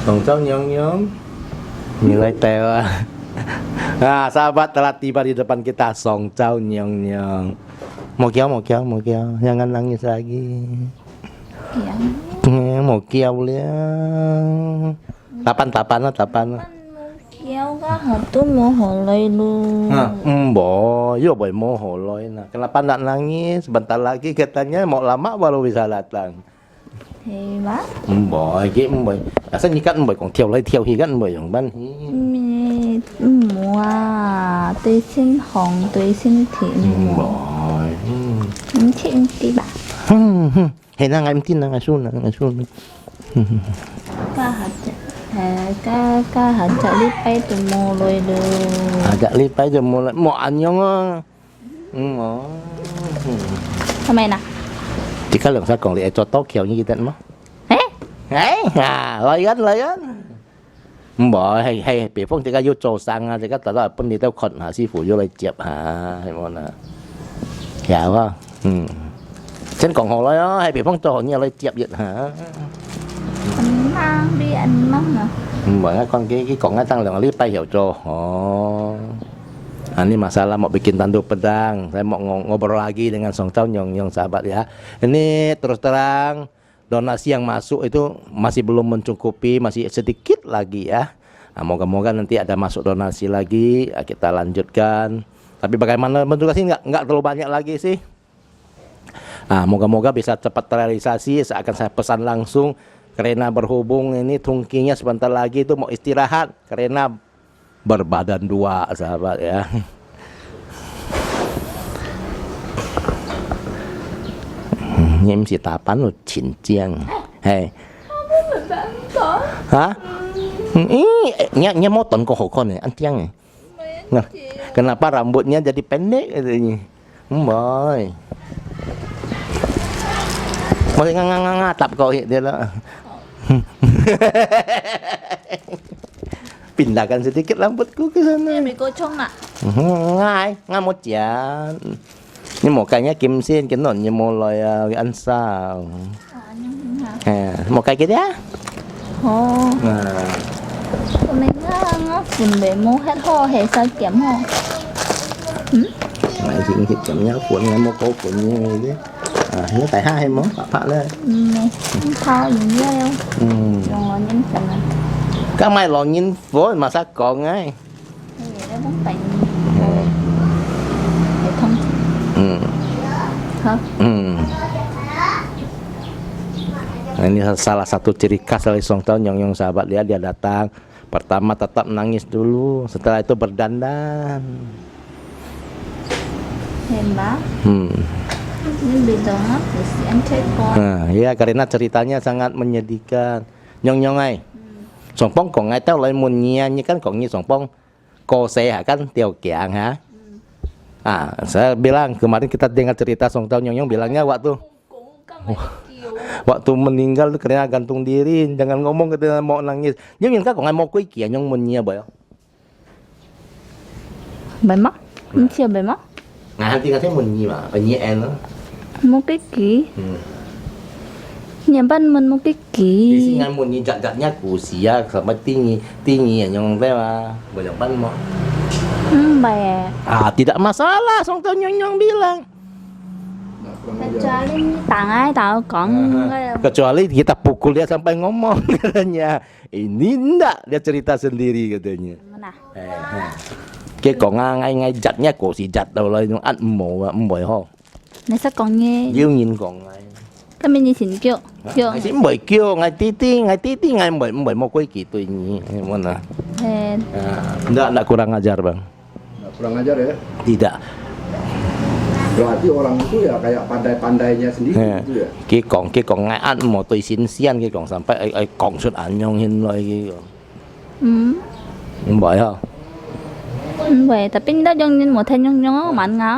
Song Chow Nyong Nyong nilai tewa. Nah, sahabat telah tiba di depan kita. Song Chow Nyong Nyong. Mau kiau, jangan nangis lagi. Mau kiau liang. Tapan. Kiau kah hatu mau holoi lu. Yo boy mau holoi. Nah, kenapa nak nangis? Sebentar lagi katanya mau lama baru bisa datang. Thì bác Boy, sao như cắt boy còn theo thì cắt boy giống ban. mua tươi xinh hồng tươi xinh thị mua chuyện tí bà Hay là em tin là ngày xuân ca hạt chợ đi bay từ mua rồi được agak lipat je mau anyong sao mày nè jika lượng sa còn lại cho tốt kiểu như vậy mà lời gan bỏ hay bị phong jika yêu cho sang à jika tao bên đi tao khẩn hả sư phụ yêu lại chẹp hả hay món à hiểu không trên còn hồ đó hay bị phong cho nhiều lại chẹp vậy hả anh mang đi anh mắm nè bởi con cái còn ngay tăng lượng lip tay hiểu cho ini masalah mau bikin tanduk pedang. Saya mau ngobrol lagi dengan Song Chow Nyong sahabat ya. Ini terus terang donasi yang masuk itu masih belum mencukupi, masih sedikit lagi ya. Nah, moga-moga nanti ada masuk donasi lagi, kita lanjutkan. Tapi bagaimana bentuk sih nggak terlalu banyak lagi sih. Nah, moga-moga bisa cepat terrealisasi. Akan saya pesan langsung karena berhubung ini tungkinya sebentar lagi itu mau istirahat karena berbadan dua sahabat ya. Em si tapan lo cincang. Hei. Hah? Nya moton kok hokon ya, antiang ya. Nah, kenapa rambutnya jadi pendek katanya? Boy. Masih ngatap kau dia lah. Pindahkan sedikit rambutku ke sana. Em bị cô trông ạ. Ngay một chán. Nhưng một cái nhá kim xin cái nón như một loài ăn sao. Một cái kia đấy. Mình ngó phun bể mô hết ho hệ sao kiểm ho. Mày chỉ thịt chấm nhá phun ngay một câu phun như này đấy. Nó tại hai món phạ lên. Thao gì nhau. Còn là nhân phần này. Các mày lò nhìn vối mà sao còn ngay. Đó bóng bệnh hệ thống hả? Ini salah satu ciri khas dari Song Chow Nyong sahabat dia datang pertama tetap nangis dulu setelah itu berdandan hebat ini beda banget si Antek. Ya karena ceritanya sangat menyedihkan. Nyong ai Song Pong còn ngay tao lại muốn nyanyi kan còn như Song Pong cô xe kan Tiao Kiang ha. Saya bilang kemarin kita dengar cerita Song Chow Nyong bilangnya waktu meninggal tuh karena gantung diri, jangan ngomong ketika mau nangis. Nhưng kan còn ai mau quấy kia Nyong muốn nhia bởi không? Bài mắt, anh chưa bài mắt. Nanti kan saya muốn nhia mà, ở nhia en đó. Mau cái kỹ. Nhà ban mình một cái kỹ. Di sini muốn nhia jat-jatnya kusia sama tinggi Nyong teh mah banyak ban mau. Bài Tidak masalah, Song Chow Nyong bilang. kecuali tangan tahu kong Kecuali kita pukul dia sampai ngomong katanya. Ini enggak, dia cerita sendiri katanya. mana Cái còn ngay jatnya cổ si jat đâu lại nó ăn mồi ho. này sao còn nghe Yêu nhìn còn ngay. cái mình như xin kêu Ngay chỉ mồi kêu ngay titi ngay mồi mau quay kỳ tuổi nhỉ mana. Enggak kurang ajar bang. Kurang ajar ya? Tidak. Berarti orang itu ya kayak pandai-pandainya sendiri gitu ya? Cái còn ngay ăn một tuổi xin xiên cái còn sampai ai còn xuất ăn nhong hin lại cái. Bởi không? Vậy tapi kita jangan mau nyong man nga.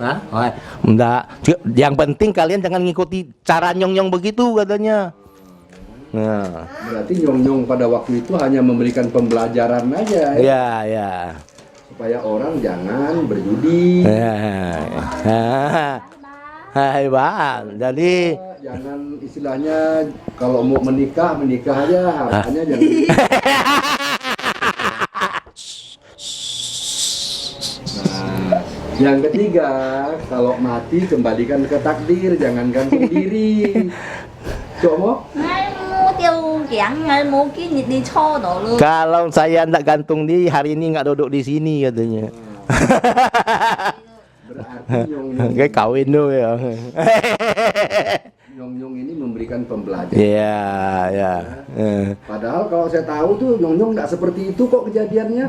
Hah? Oh, enggak. Yang penting kalian jangan ngikuti cara nyong-nyong begitu katanya. Nah, Berarti nyong-nyong pada waktu itu hanya memberikan pembelajaran aja ya. ya, ya. Supaya orang jangan berjudi. Hai Bang. Jadi Jangan istilahnya kalau mau menikah aja, harganya jangan. Nah, yang ketiga, kalau mati kembalikan ke takdir, jangan gantung diri. Cok mo? Ngay mua tiêu kiang, ngay mua cái nhiệt đi cho đó luôn. kalau saya ndak gantung diri hari ini nggak duduk di sini katanya. Berarti nyong-nyong, Cái kawin dulu ya. nyong-nyong ini memberikan pembelajaran. Iya, ya. Padahal kalau saya tahu tuh nyong-nyong nggak seperti itu kok kejadiannya.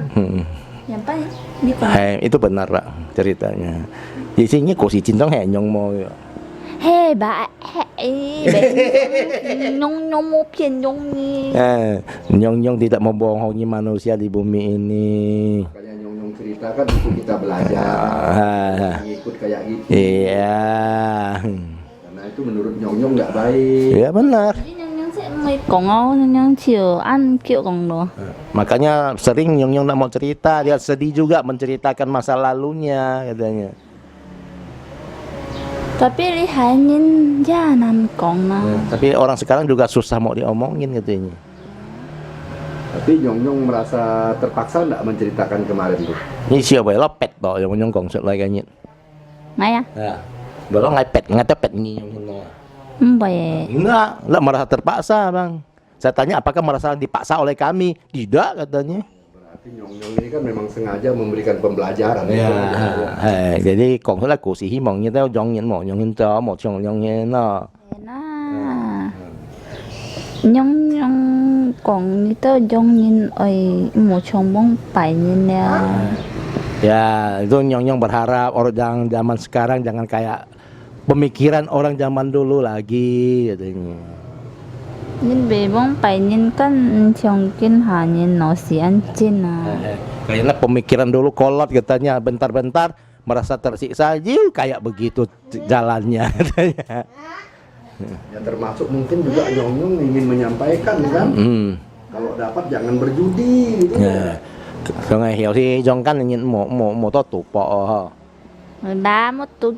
Yang apa ya? Đi cùng. Itu benar Pak ceritanya. Di sini kok si Cintong nyong mau. Hey bà, hey nhung nhung một phiền nhung nhi. Nyong-nyong tidak membohongi manusia di bumi ini. Makanya nyong-nyong cerita kan itu kita belajar, ngikut kayak gitu. Iya. Karena itu menurut nyong-nyong nggak baik. Ya benar. Jadi nhung nhung sẽ mới cùng nhau nhung chiều ăn kiểu cùng đồ. Makanya sering Nyong-nyong nggak mau cerita, dia sedih juga menceritakan masa lalunya katanya. Tapi lihatnya jangan cùng na. Tapi orang sekarang juga susah mau diomongin katanya. Tapi nyong-nyong merasa terpaksa nggak menceritakan kemarin tuh. Ini siapa lo pet toh yang Nyong kong lagi kayaknya. Ngay à? Ya. Belum nggak pet ini Nyong. Vậy. Enggak merasa terpaksa bang. Saya tanya apakah merasa dipaksa oleh kami? Tidak katanya. Berarti nyong-nyong ini kan memang sengaja memberikan pembelajaran. Ya. Jadi kong là cô sĩ hy vọng như thế dòng nhận một dòng cho một dòng dòng như nó. Nhung nhung cùng như tớ dòng nhìn ơi một chồng bông bảy nhìn nè. Ya, itu Nyong-nyong berharap orang zaman sekarang jangan kayak pemikiran orang zaman dulu lagi katanya. Nhìn về bông bảy nhìn kan chồng kinh hà nhìn nó xí ăn chín à. Kayaknya pemikiran dulu kolot katanya, bentar-bentar merasa tersiksa aja kayak begitu jalannya katanya. Ya termasuk mungkin juga nyong-nyong ingin menyampaikan kan. Kalau dapat jangan berjudi gitu. Thường ngày hiểu thì dòng căn là những một to tủ bọ. Người ba một tôi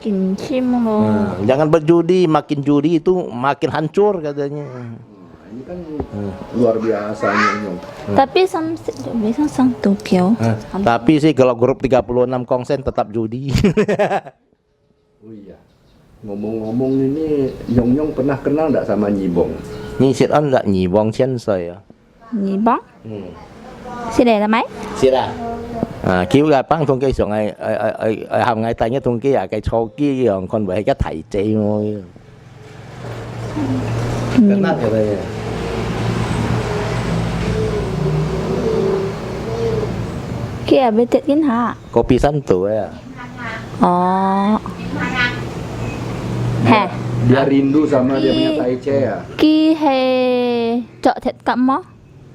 kinh chim luôn. Jangan berjudi, makin judi itu makin hancur katanya. Ini kan luar biasa nyong-nyong. Tapi bisa sang Tokyo. Tapi sih kalau grup 36 konsen tetap judi. Oh iya. Ngomong-ngomong ini nyong-nyong pernah kenal nggak sama Nyibong? Ni siết ăn lại nhỉ vòng chân sợi à? Nhị bóng. Xe này là mấy? Siết à? Kiểu là băng thùng cây xuống ngày hàm ngày tay nhất thùng kia cái châu kia còn với cái thảy chế thôi. Kenal ya đây. Kia bên tiết kiến hả? Kopi santu ya. Hả? Dia rindu sama dia punya Taiche ya. Ki he chợ thiệt cắm mó.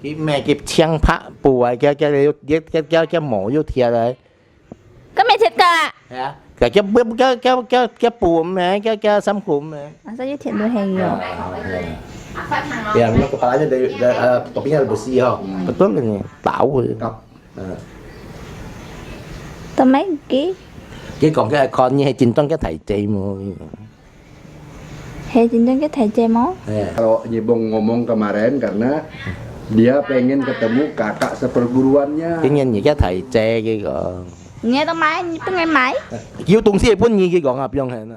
Cái mẹ cái chiang phạ bù ai cái mổ vô thiệt đấy. Cái mẹ thiệt cả. Hả? Cái bù mẹ cái sắm cụm mẹ. Sao như thiệt đôi hèn nhiều. Ya, memang kepalanya dari topinya besi ya. Betul ini. Tahu. Tao mấy ký. Chứ còn cái icon như chính trong cái thầy chị mà. He chính trên cái thầy che mó. Kalau Nyibong ngomong kemarin karena dia pengen ketemu kakak seperguruannya. Cái nhân gì cái thầy che cái gọi. Nghe tao nghe máy. Yêu tung sĩ pun như cái gọi ngập dong hẹn.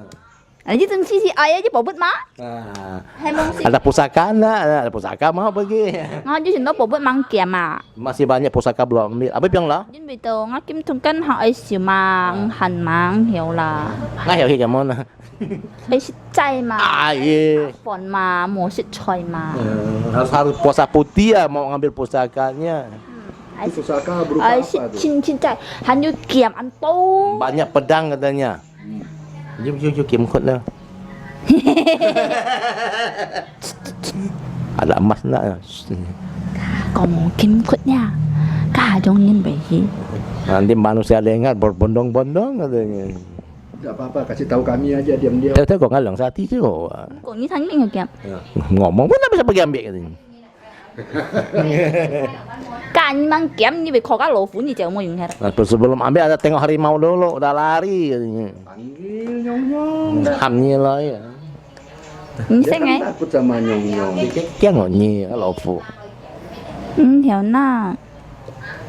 Ở dưới từng xí ai chứ bộ bút má. Hay mong xí. Ada pusaka na, ada pusaka mau pergi. Ngon chứ nó bộ bút mang kìa mà. Masih banyak pusaka belum ambil. Apa bilang lah? Chính vì tao ngó kiếm thông cân họ ấy xíu mà hành mà hiểu là. Nggak hiểu cái món. Ấy xịt chay mà. Iya. Phòn mà mùa xịt choy mà. Harus puasa putih ya mau ngambil pusakanya. Itu pusaka berupa Ấy apa xịt tuh? chin chay. Hắn như kiềm ăn tô. Banyak pedang katanya. Yuk kiếm khuất đâu. Ada emas enggak? Còn kim khuất nha. Cả trong nhìn bảy. Nanti manusia dengar berbondong-bondong katanya. Tidak apa-apa, kasih tahu kami aja diam-diam. Theo kok ngalang sati chứ kok. Kok như thánh mình kìa. Ngomong pun tak bisa pergi ambil katanya. Cả như mang kiếm như bị khó các lỗ phú như chợ mua dùng hết. Nah, sebelum ambil ada tengok harimau dulu, udah lari katanya. Panggil nyong-nyong. Hamnya lah ya. Như Dia thế kan ngay. takut sama nyong-nyong. Kia ngồi nhì ở lỗ phụ. Hiểu na.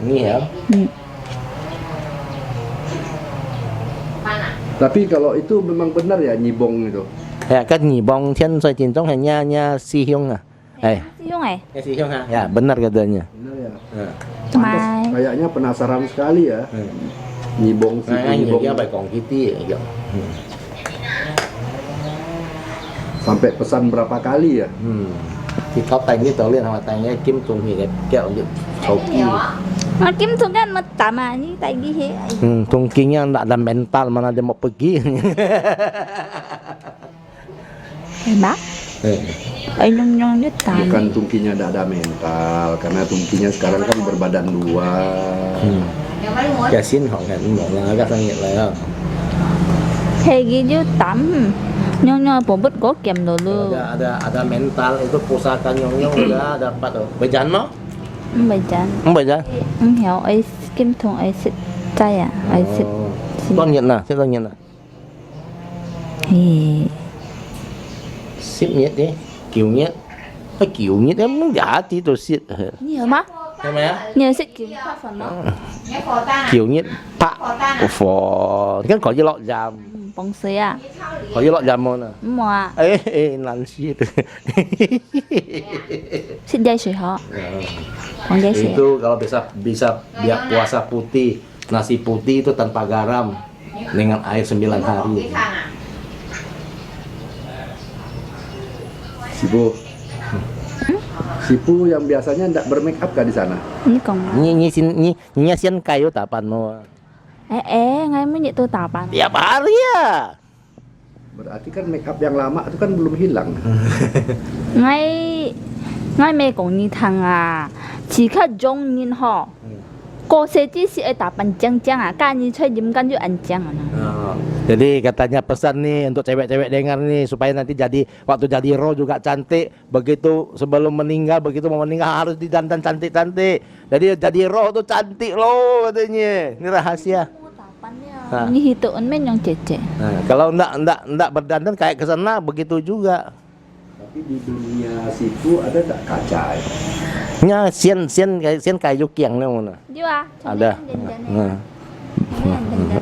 Ini ya. Tapi kalau itu memang benar ya nyibong itu. Ya kan nyibong thiên soi jin trong hanya si hyung ah. Si Hương này. Si hyung ah. Ya, benar katanya. Benar ya. Nah. Mai. Kayaknya penasaran sekali ya. Nyibong sih, Nah, nyibong. nhiều bài còn kitty ya. Sampai pesan berapa kali ya? Thì có tay cái tổ liên hoặc tay cái kim trùng thì kẹo được sầu kim. Mà kiếm thuốc ăn mà tạm mà như tại ghi hết. Tungkinya enggak ada mental mana dia mau pergi. Bác. Anh nhung nhung nhất tàn. Bukan tungkinya tidak ada mental, karena tungkinya sekarang kan berbadan dua. Cái xin họ hẹn một là các doanh nghiệp này không? Thế ghi chứ tắm. Nhung nhung bố bứt có kèm đồ luôn. Ada mental itu pusaka nyong-nyong udah dapat tuh. Bejan mau? Không phải chán. Không bejan. Không hiểu ấy kim thùng ấy xịt chay à? Ấy xịt. Con nhận nào, con nhận nào. Thì Xếp nhiệt đi, kiểu nhiệt. Cái kiểu nhiệt em nó giả tí tôi xếp. nhiều má. Thấy mày á? Nhiều xịt kiểu các phần đó. Kiểu nhiệt pak phò kan có cái lọ jam. Bóng xế à? Có cái lọ jam mau nè. Mà Nan shit. xịt dây sủi họ. Bóng dây sủi. Itu kalau bisa biar puasa putih, nasi putih itu tanpa garam dengan air 9 hari. Sipu. Sipu yang biasanya tidak bermake up kah di sana? Như còn Ini sian kayu tapan mau. ngay mới nhận tôi tạp à? Tiap hari ya. Berarti kan make up yang lama itu kan belum hilang. Ngay mẹ cũng như thằng à. Chỉ khá giống nhìn họ. Cô sẽ chỉ sẽ tạp bằng chăng chăng à. Cả như chơi dùm kan ju ăn chăng à. Jadi katanya pesan nih untuk cewek-cewek dengar nih supaya nanti jadi waktu jadi roh juga cantik. Begitu sebelum meninggal, begitu mau meninggal harus didandan cantik-cantik. Jadi roh tuh cantik loh katanya. Ini rahasia. Như hiện tượng mấy nhong trẻ trẻ. Nah, kalau enggak berdandan kayak kesana begitu juga. Tapi di dunia sipu ada tak kaca? Nya sian kayu kiang nih mana? Chứ à? Ada. Nah.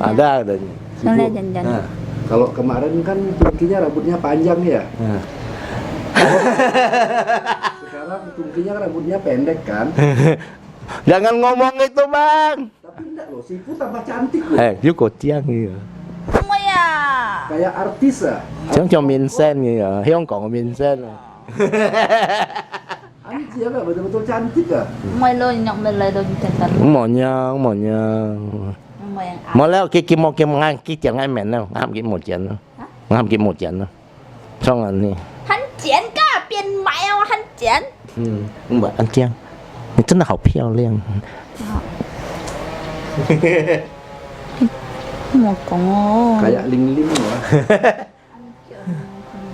Ada adanya. Xong lên dần dần. Nah. Kalau kemarin kan tungkinya rambutnya panjang ya. Nah. Sekarang tungkinya rambutnya pendek kan. Jangan ngomong itu, Bang. Tapi enggak loh, sipu tambah cantik loh. Dia kotiang gitu. Không ơi à. Kayak artis à. Giống cho miền sen gitu. Hyung Kong miền sen. Anjir ya, betul-betul cantik à. Mày lên nhộng mình lên đôi chân tần. Monyang. Mày ăn. Mà leo cái một cái ngang cái chẳng ai mệt đâu, ngam cái một trận đâu. Ngam cái một trận đâu. Xong rồi nè. Hắn chén cả biến mẹ hắn chén. Ông bảo anh Trang, 你真的好漂亮。 Một con. Kayak ling-ling loh.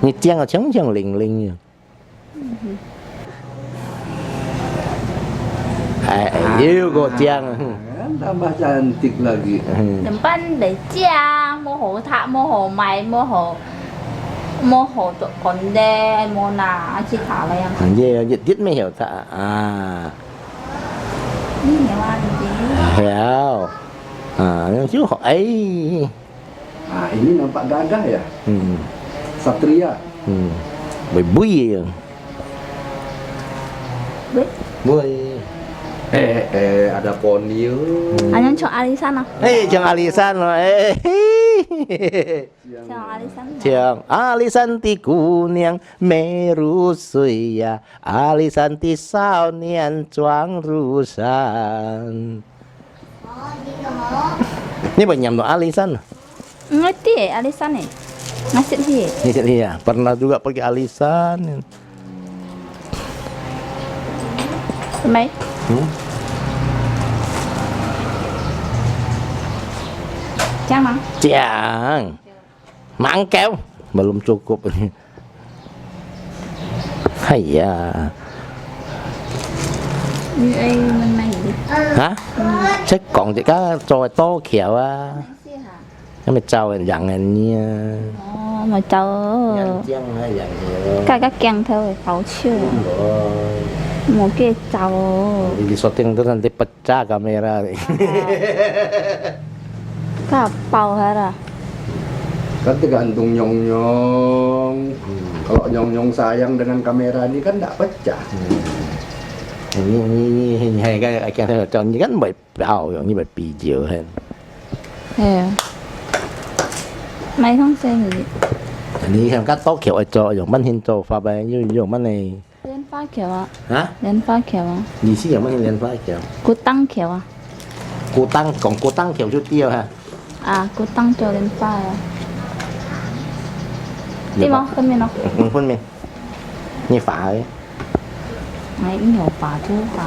你Trang là像玲玲一样。Yêu cô Trang. Kan tambah cantik lagi. Depan để cha mua hộ thạ mua hộ mày mua hộ tụi con đê mua nà chị thả lại em. Vậy tiết mới hiểu ta. À. Hiểu ăn gì? Hiểu. Nhưng chứ họ ấy. Nah, ini nampak gagah ya. Satria. Bởi bui. Bui. Ada poni. Anh cho Alisan à? Chàng Alisan rồi. Cho Alisan. Chàng Alisan ti cô niang meru suya. Alisan ti sao nian choang rusan. Ini banyak tuh Alisan. Ngerti Alisan nih? Ngasih sih. Iya, pernah juga pergi Alisan. mấy Ừ. Trang mắng Jangan. Mangkel. Belum cukup ini. Hayya. đi đây mình mày đi Hả? Chắc còn chỉ có trôi to kiểu á. Nó mới trâu dặn anh nha. mà cháu Dặn chăng hay dặn nhiều. các keng theo khẩu chưa Rồi. một cái cháu Di syuting itu nanti pecah kamera. các bao hết à Kan tergantung nyong-nyong. Kalau nyong-nyong sayang dengan kamera ini kan tidak pecah. Ini hay cái theo cho như gắn bởi bảo như bởi bì nhiều hơn. mày không xem gì Ini kan kan to kiểu ở chỗ dùng bánh hình chỗ pha bài như dùng bánh này. lên pha kiểu à Hả? lên pha kiểu à Gì xí dùng bánh hình lên pha kiểu. cú tăng kiểu à Cô tăng còn cô tăng kiểu chút tiêu ha. à cú tăng cho lên pha à đi mà phân miền không Phân miền. Như phải. mày cũng hiểu phá chứ phá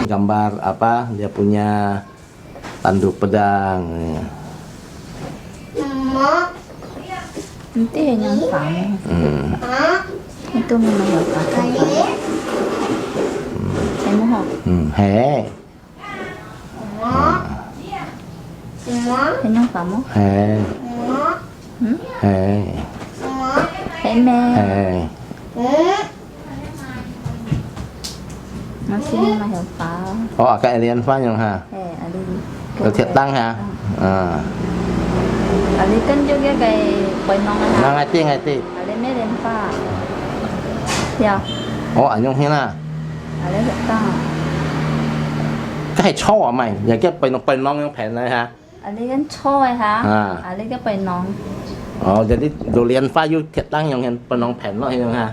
Gambar apa dia punya tanduk pedang. nanti yang phá itu memang hiểu phá không phá em muốn học Hè. em không phá muốn Hè. Hè. em mê Hè. nó xin mà hiểu phá Oh, cái alien pha yang ha. ada Cái thiệt tăng ha. À. ada kan juga kayak penongan Nah, ngerti. ada meren pha ya Oh, anh nhung hiên à. ada datang Cái hay cho à mày, giờ cái bên non yang pen này ha. ada kan coy ha À. ada kan penong Oh, jadi durian pha you thiệt tăng yang hiên bên non pen nó hiên ha.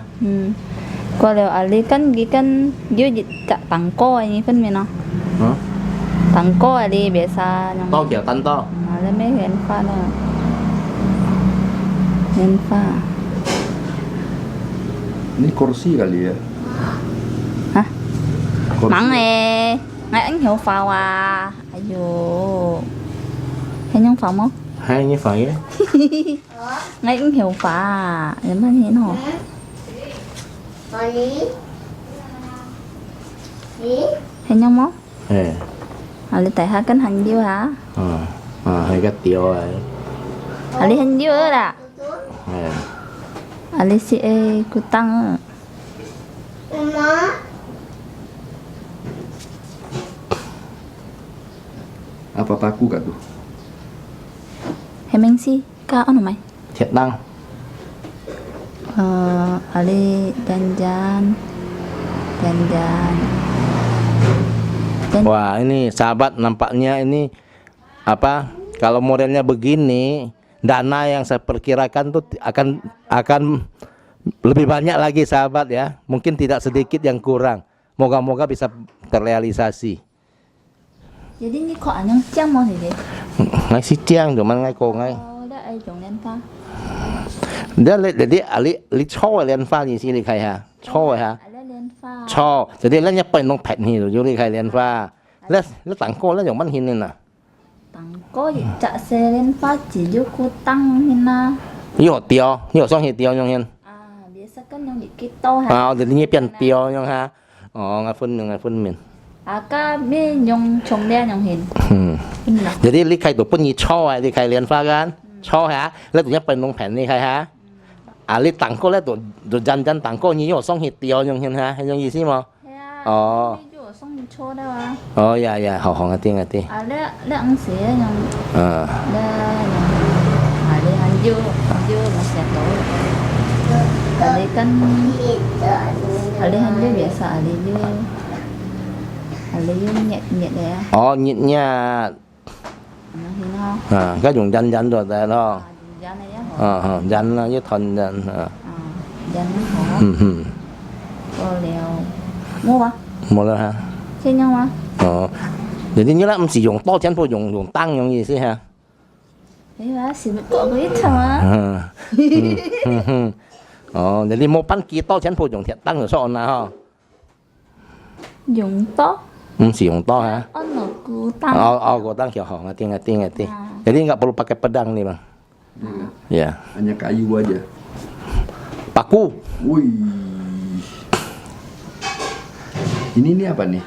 kalau ada kan gikan dia tak tangko ini kan mina Hả? tangko ada biasa yang To kiểu tăng to. ada meren pha lah meren pha Ini kursi kali ya. hah Kursi. mắng nè ngay anh hiểu phao à ayo thấy nhung phao không Hay như phải á. ngay anh hiểu phá à em ăn hiến hả thấy nhung không Hè. à tại hai cánh hành diêu hả Hay cái tiêu rồi. à li hành diêu đó à Hè. à li si e ku tăng Apa paku kak tuh? hay mình si ka ano mày Thiệt tăng. à li janjan janjan Wah, ini sahabat nampaknya ini apa? Kalau modelnya begini, dana yang saya perkirakan tuh akan lebih banyak lagi sahabat ya. Mungkin tidak sedikit yang kurang. Moga-moga bisa terrealisasi. jadi ni kok anyong chang mo thì Ngay si Chiang cuman ngay cô ngay. đã ai trồng lên ta Dia jadi ali cho lian pha di sini kai ha. Cho ha. ada lên pha Cho. Jadi lan nya pen nong pet ni rồi đi khai lian pha.แล้วต่างcôแล้วอย่างมันหินนี่น่ะ tăng có gì chạ xe lên pha chỉ vô cô tăng hin na Yo tiêu, yo song hi tiêu yang hian. à biasa kan yang di kita ha À, jadi ni pian tiêu yang ha. Oh, ngay phun min. aka mi nhung trồng đen nhung hin hin na Jadi li khai tu pun ni cho ai li khai lian pha kan. Cho ha. แล้วตัวเนี้ยเป็นลงแผ่นนี่ใครฮะli ต่างcôแล้วตัวจันต่างcôนี่yo song hi tiêu yang hian ha. เห็นยังอีซี่มั้ง อ๋อ Ờ. อยู่ส่งโชว์ได้วะ Oh, ya, hao hong ati ngati. แล้วอังเสียยัง Ah. แล้วยังada hanju masih tahu ada kan ada hanju biasa ada nhẹ nhẹ đấy à Oh, nhitnya. nó hin ho Cái dùng danh rồi tại đó. Dân này á hả? Danh với thần danh. Dân hả? Cô leo mua ba? Một lần ha. Xin nhau mà? Jadi như là chỉ dùng to chén phụ dùng tăng dùng gì xí ha. Đấy là xí một cọ cái thằng á. Jadi mau pan kita chén phụ dùng thiệt tăng ở số nào ha. Dùng to. Chỉ dùng to ha. Ono ku tang. Gua tang kiểu hong, ngerti. Jadi nggak perlu pakai pedang nih bang. Ya. Hanya kayu aja. Paku. Wih. Ini apa nih?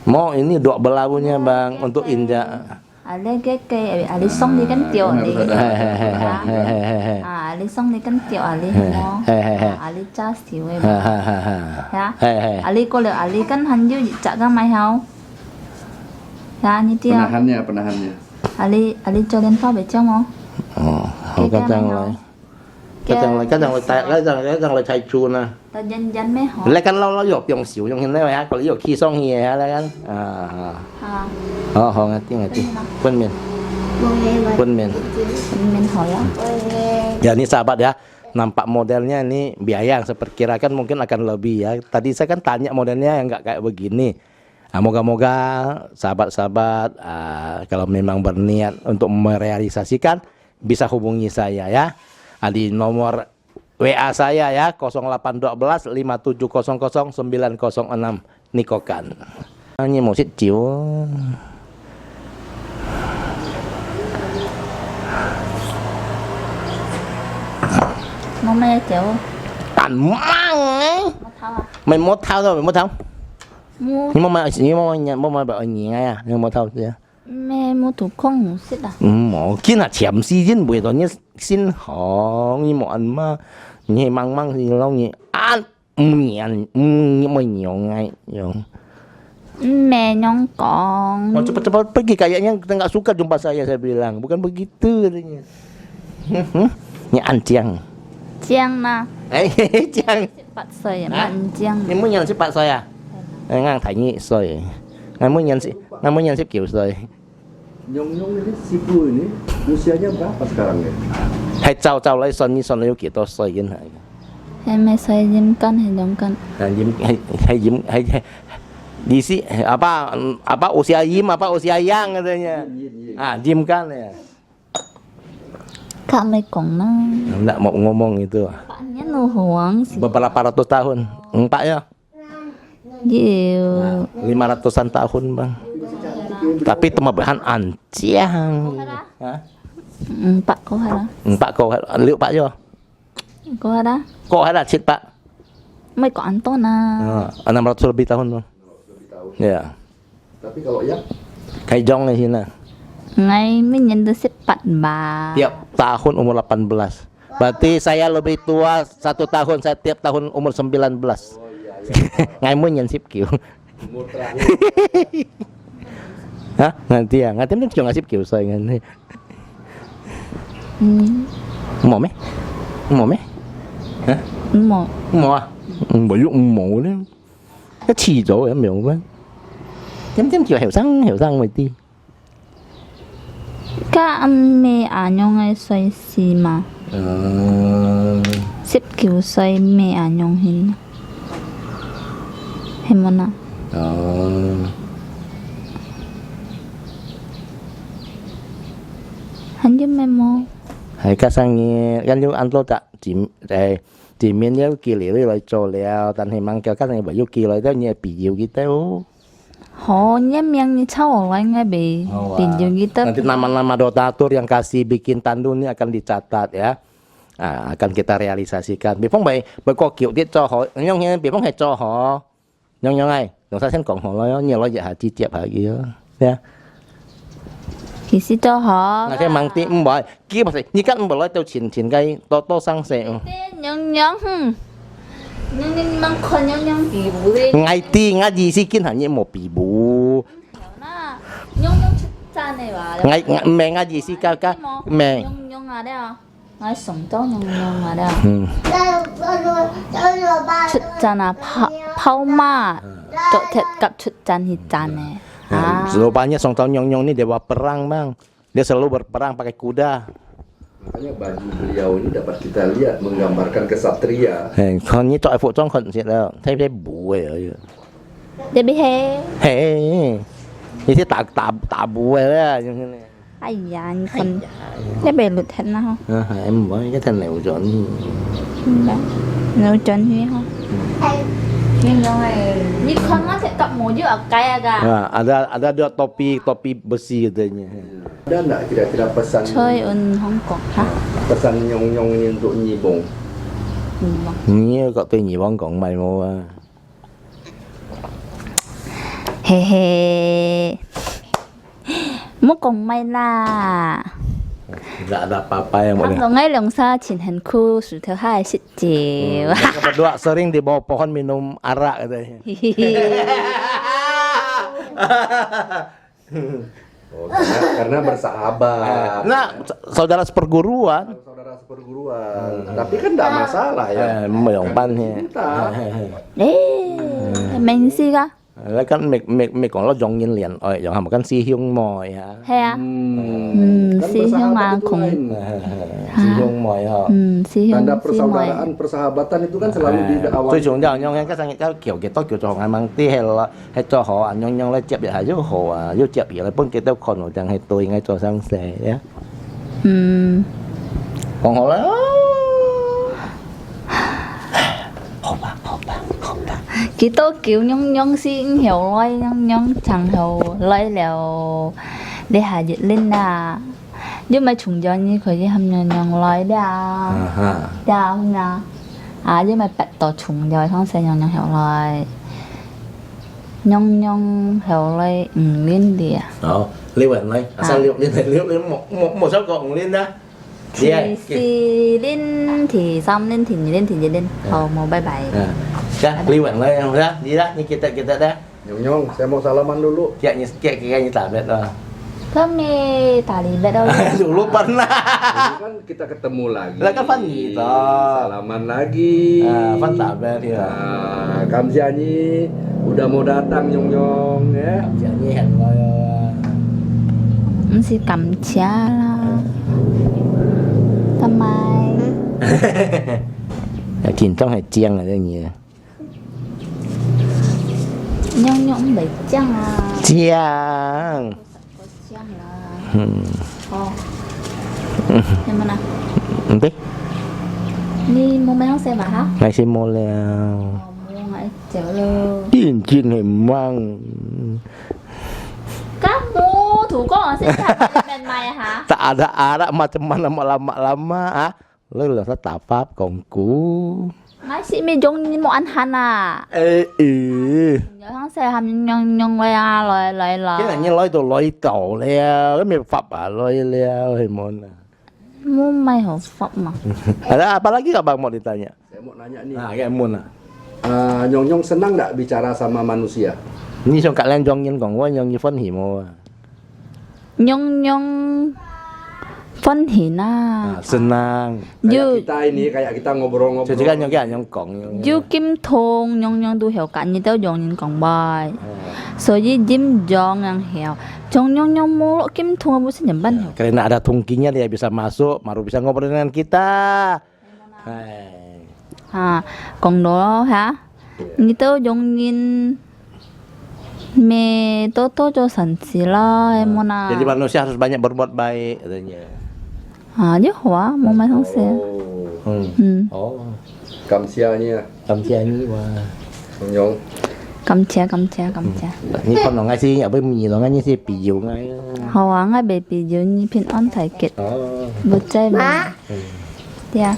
Mau ini dua belaunya bang untuk injak. Ada cái ali xong đi cánh tiệu ali. Ali xong đi cánh tiệu ali mo. Ali cha xíu ấy. Ya. Ali có lẽ ali kan han yu chả cái mai hao. Ya như tiệu. Penahannya. Ali cho lên phao về trong không? Cái răng lại thay chu nè. Ta dân mấy họ. Lại kan lo yok yang xíu yang ini ya, kalau yok kisong hier ya kan. Ngerti. Pun men. Men hỏi á. Ya ini sahabat ya, nampak modelnya ini biaya yang saya perkirakan mungkin akan lebih ya. Tadi saya kan tanya modelnya yang nggak kayak begini. Moga-moga sahabat-sahabat kalau memang berniat untuk merealisasikan bisa hubungi saya ya. Di nomor WA saya ya 0812 5700 906 Nikokan. Ini mau xịt chiếu. Nó mê kiểu. Tàn mang ấy. Nó thao à? Mày mốt thao thôi, mày mốt thao. Mua. Nhưng mà bảo nhỉ ngay à, nhưng mà thao gì? Mẹ mua thủ công xịt à? Mà kiến là chém si kiến buổi đó như xin họ như mọi anh mà như mang thì lâu như ăn như mà nhiều ngay rồi. Mẹ nyong con. Cepat pergi kayaknya kita nggak suka jumpa saya bilang bukan begitu katanya. Ini anjing. Chiang na. Chiang. Bạn sơi à? Bạn chiang. Em muốn nhận xếp bạn soi à? Ngang thải nhị soi. Ngài muốn nhận xếp kiểu soi. Nyong ini si Pu ini usianya berapa sekarang ya? Hai cao lấy son lấy kiểu soi cái này. Em sơi diêm cân hay dòng cân? Hay di si apa usia yim apa usia yang katanya. Jim kan ya. Kami kong na. Enggak mau ngomong itu. Paknya nuhuang sih. Beberapa ratus tahun. Pak ya? Iya. 500-an tahun, Bang. Tapi temabahan anjing. Pak kau hara. Pak kau liệu Pak vô. Kau hara. Kau hara chết Pak. Mấy có ăn to na. 600 lebih tahun, Bang. Ya. Tapi kalau ya Kayak jong di sini. Ngày mới nhận được xếp bạn bà. Tiap tahun umur 18. Berarti saya lebih tua 1 tahun, saya tiap tahun umur 19. Ngày mới nhận xếp kiểu. umur terakhir Hah? Nanti ya, nanti kan juga ngasih kiểu saya kan. Mau meh? Hả? Mau à? Bởi dụng mổ đấy. Cái chỉ rồi em hiểu không? Chém kiểu hiểu răng mày tim. Các anh mẹ nhong ai xoay xì mà. Xếp kiểu xoay mẹ nhong hin. Hình môn à? Hắn giúp mẹ mô. Hay các sang nghe, gan yêu ăn tốt tạ chỉ miễn nhớ kỳ liệu lại cho leo,但係mang叫các anh bảo yêu kỳ lại đó nhẹ bị nhiều cái tao. Họ nhé miệng như cháu orang nggak bị pinjam gitu. Nanti nama-nama donatur yang kasih bikin tandu ini akan dicatat ya. Akan kita realisasikan. Bị phong bày có kiểu tiết cho họ, nhưng nghe bị phong hay cho họ, nhưng ngay, chúng ta sẽ còn họ nói nhiều nói dạ chi tiết hả gì đó, nha. Thì sẽ cho họ. Cái mang tiếng bảo, kia bảo như các bảo nói tiêu tiền cái to sang xe. Nhong mang con nhong bị bù đi. Ngay ti ngay gì xí kiến hả như một bị bù. Nhong chất cha này bà. Ngay mẹ ngay gì xí ca mẹ. Nhong à đấy à. Ngay sống cho nhong à đấy à. Chất cha là phao ma. Chỗ thiệt gặp chất cha thì cha này. Rupanya Song Tao Nyong ini dewa perang bang. Dia selalu berperang pakai kuda. Makanya baju beliau ini dapat kita lihat menggambarkan kesatria. Con như trọi phụ trong khẩn diện đâu, thấy bùi ở. Để bị hè. Hey. Ini tabu ya yang ini. Ai da, con cái bè lụt hết nó không? Em nói cái thằng này chọn Đấy. Nếu chân Huy không? Nhưng rồi như con nó sẽ tập một chứ ở cây à. ada topi besi katanya. Ada nggak kira-kira pesan Chơi ở Hong Kong hả? pesan Nyong untuk Nyi Bong? Ini kok tuh Nyi Bong còn mày mau He he. Một con may là nggak ada apa-apa yang boleh. Hang ngay lòng xa chín hành khu sự thứ hai xịt chiều. Mereka berdua sering di bawah pohon minum arak katanya. Oh, karena bersahabat. Nah, saudara seperguruan. Saudara seperguruan. Tapi kan enggak masalah ya. Meyong pan ya. Cinta. Mình gì cả? Là kan mẹ còn lo dòng nhìn liền, dòng hàm kan si hyung mồi hả? Hay à? Kan Si Hyung mà bersahabat itu cùng lain. Si hyung mồi hả? Si Hyung Tanda si mày. persaudaraan, persahabatan itu kan selalu diawali. Tôi chúng nhau cái sang cái kiểu cái tôi kiểu cho hàng mang tí hay cho họ nhau lại chép lại giúp họ giúp chép lại bưng cái tao còn một chẳng hay tôi ngay cho sang xe nhé. Còn họ là Cái tôi kiểu nhông xin hiểu lôi nhông chẳng hiểu lôi lèo để hạ dịch lên à. Nhưng mà chúng do như khởi cái hầm nhông lôi đấy à. Dạ không nè. À nhưng mà bạch tổ chúng rồi không sẽ nhông hiểu lôi. Nhông hiểu lôi lên đi à. đó liêu bạn này sao liêu một số cọng lên đó. Si lên thì xong lên thì nhị lên thì nhị lên. Một bye bye. Cak, liwat lah yang dah, di dah ni kita dah. Nyong, saya mau salaman dulu. Kayaknya tablet dah. Kami tali bedo. Dulu pernah. Ini kan kita ketemu lagi. Lah kan Fan gitu. Salaman lagi. Fan tablet ya. Nah, Kamsiani udah mau datang Nyong ya. Kamsiani hẹn rồi. Si cầm cha là. Tầm mai. Thìn trong hay chiang là đây nhỉ. Nhông bị chăng à. Chiang. Chăng là. Em mana? Nanti. Ni mau main xe mà hả? Ngay xin mua leo. Mua ngay chở luôn. Chiên chiên hay mang. Các mua thủ công sẽ thật bên mày hả? Tak ada macam mana lama-lama ah. Lu là tạp pháp còn cũ. Ngay sĩ mi giống như một anh hắn à. Nhớ hắn xe hầm nhông lại Cái này như lối tổ leo, cái miệng phập lối leo hay mon. Mua mày hổ phộng mà. Ada apa lagi nggak Bang mau ditanya? Saya mau nanya nih. Nah, kayak mon. Nyong senang nggak bicara sama manusia? Ini xong kalian jongin còn quá nhông như phân hỉ mô. Nhông phân hỉ na. Senang. Kayak kita ngobrol-ngobrol. Jadi kan nhông còn. Yu kim thong nhông tu hiểu cả như tao dòng nhìn còn bài.所以dim jong yang hiểu. Trong nhông mulu kim thong apa sih nyamban hiểu. Karena ada tungkinya dia bisa masuk, baru bisa ngobrol dengan kita. Còn đó hả? Như tao dòng nhìn me toto cho sản sĩ lo em muốn à. Jadi manusia harus banyak berbuat baik katanya. Chứ hóa mau mai không xe. Oh. Kamsianya. Kamsiani wah. Nyong. Cầm cha. Ni con nó ngay si ở bên mình nó ngay như si bị dụ ngay. Họ ngay bị dụ như pin on thải kết. Bớt chơi mà. Dạ.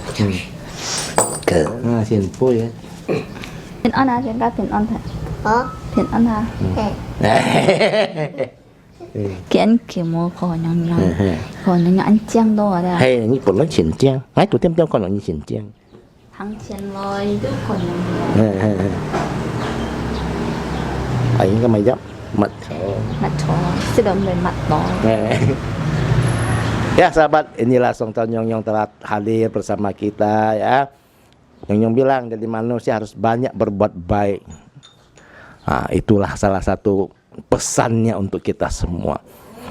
Cỡ. Xin phôi ấy. Pin on à, pin on thải. Pin on à. Cái anh kiểu mua khỏi nhong anh chăng đâu ở đây. Hay là như còn nói chỉnh trang. Ngay tụi tem con nó như chỉnh trang. Thằng chen lôi đứa khỏi nhong. Ấy cái mày dấp mặt chó sẽ đâm lên mặt đó. Ya sahabat, inilah Song Tao Nyong telah hadir bersama kita ya. Nyong bilang jadi manusia harus banyak berbuat baik. Nah, itulah salah satu pesannya untuk kita semua.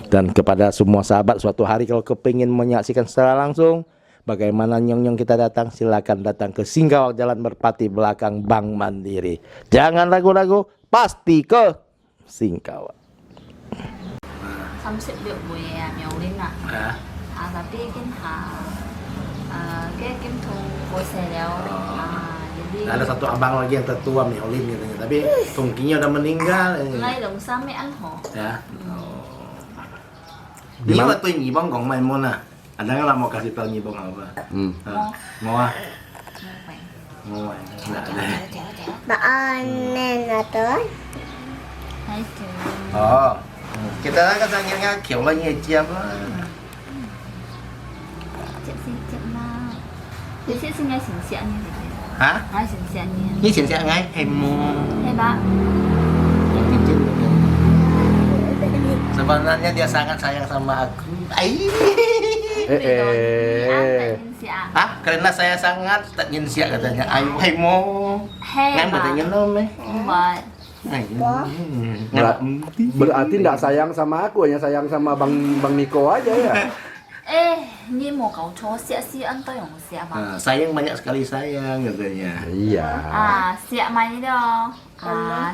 Dan kepada semua sahabat, suatu hari kalau kepingin menyaksikan secara langsung bagaimana Nyong kita datang, silakan datang ke Singgawang Jalan Merpati belakang Bank Mandiri. Jangan ragu-ragu, pasti ke Singkawang. 30몇 buổi 명린 à. Hả? Tapi cái kim thu của xe đéo. Jadi Ada satu abang lagi yang tertua Miolin katanya, tapi tungkinya udah meninggal. ngay đồng xa mới ăn hổ. Ya. Di Ini mana? waktu Nyibong Gong Maimuna. Ada nggak lah mau kasih tahu Nyibong apa? Mau ah? Mau. Nggak ada. Bạn nên là tới. Hay chứ. Oh. Kita kan katanya kiểu là như chiêm đó. Chị xin chậm nào. Chị xin nghe xỉn xịn như thế. Hả? Nói xỉn xịn như. Như chuyện sẽ ngay hay mua Hay bác. Sebenarnya dia sangat sayang sama aku. Ai. Ah, karena saya sangat tak nyensia katanya. Ayo hai mo. Hay Ngan bác. katanya nom eh. Vậy. Berarti nggak sayang sama aku, hanya sayang sama Bang Niko aja ya. Như một cậu chó sẽ si ăn tôi không sẽ mà. Sayang banyak sekali sayang katanya. Iya. Sẽ mày đó.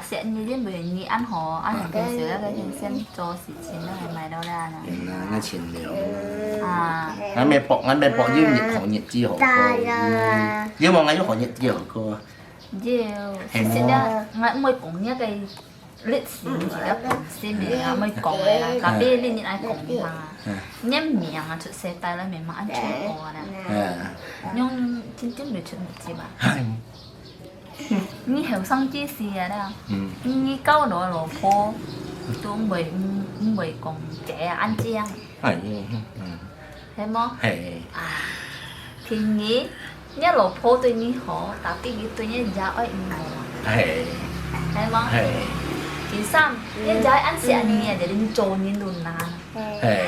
Sẽ như thế bởi như ăn hổ, ăn hổ bình sữa cái hình xem cho xỉ chín nó hay mày đâu ra nè. Nga chuyện liệu. À, Ngắn bè bọ như nhiệt khổ nhiệt chi hổ Ta cô. là Nhưng mà ngay lúc khổ nhiệt chi hổ cô. nhiều. Hay Sẽ mua. đã ngã mới cũng như cái lịch sử chỉ đã cũng xem mình mới cũng này là cà phê lên những ai cũng mà nhém miệng à chút xe tay là mình mà ăn chút hồ nè. Nhưng chính chính được chuyện gì mà. Hai. Như hiểu xong chia sẻ đó. Như câu đó là phố. Tôi mới còn trẻ ăn chiang. Hai. Thấy không? Hey. Thì nghĩ nhớ lộ phố tôi như họ tapi gitu nya jauh ini. Hey. Thấy không? Hey. Thì sao? Nhớ jauh ăn xịn ni à, jadi trốn ni luôn na. Hey.